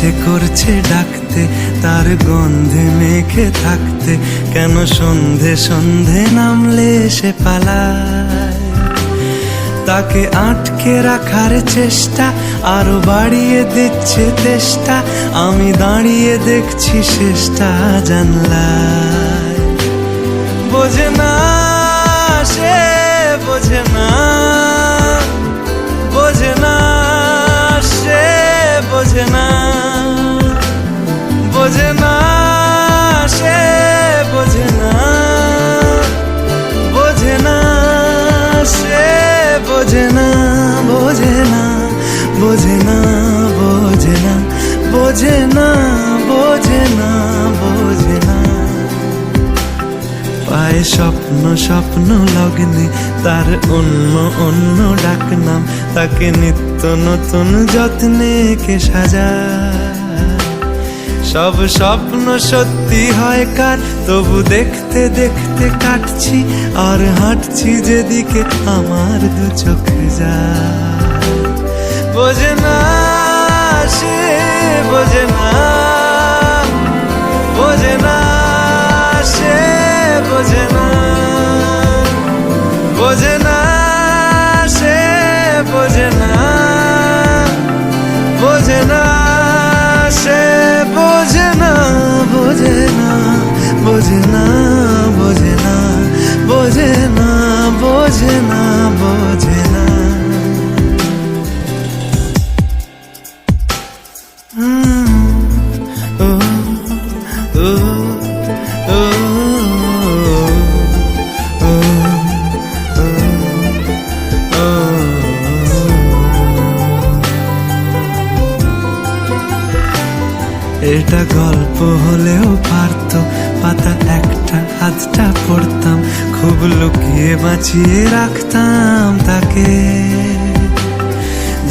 ইচ্ছে করছে ডাকতে, তার গন্ধে মেখে থাকতে, কেন সন্ধে সন্ধে নামলে সে পালায়। তাকে আটকে রাখার চেষ্টা আরো বাড়িয়ে দিচ্ছে তেষ্টা, আমি দাঁড়িয়ে দেখছি শেষটা জানলায়। বোঝে না সে, বোঝে না, বোঝে না সে, বোঝে না, বোঝে না সে, বোঝে না, বোঝে না সে, বোঝে না, বোঝে না, বোঝে না, বোঝে না, বোঝে না, বোঝে না, বোঝে না। পায়ে স্বপ্ন স্বপ্ন লগ্নে তার অন্য অন্য ডাকনাম, তাকে নিত্য নতুন যত্নে কে সাজায়। সব স্বপ্ন সত্যি হয় কার, তবু দেখতে দেখতে কাটছি আর হাঁটছি যেদিকে আমার দু চোখ যায়। বোঝে না সে, বোঝে না, বোঝে না সে, বোঝে না, বোঝে না সে, বোঝে না, বোঝে না সে, বোঝে না, বোঝে না, বোঝে না, বোঝে না, বোঝে না, বোঝে না, বোঝে না। এটা গল্প হলেও পারতো, পাতা একটা হাতটা পড়তাম, খুব লুকিয়ে বাঁচিয়ে রাখতাম তাকে।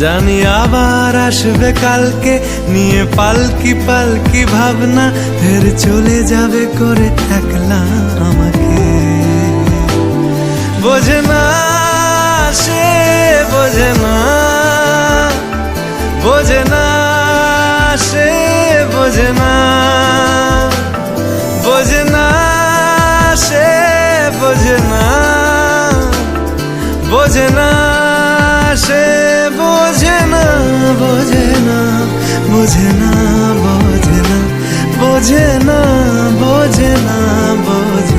জানি আবার আসবে কালকে, নিয়ে পালকি পালকি ভাবনা, ফের চলে যাবে করে একলা আমাকে। বোঝে না সে, বোঝে না, বোঝে না সে, বোঝে না, বোঝে না সে, বোঝে না, বোঝে না সে, বোঝে না, বোঝে না, বোঝে না, বোঝে না, বোঝে না, বোঝে না, বোঝে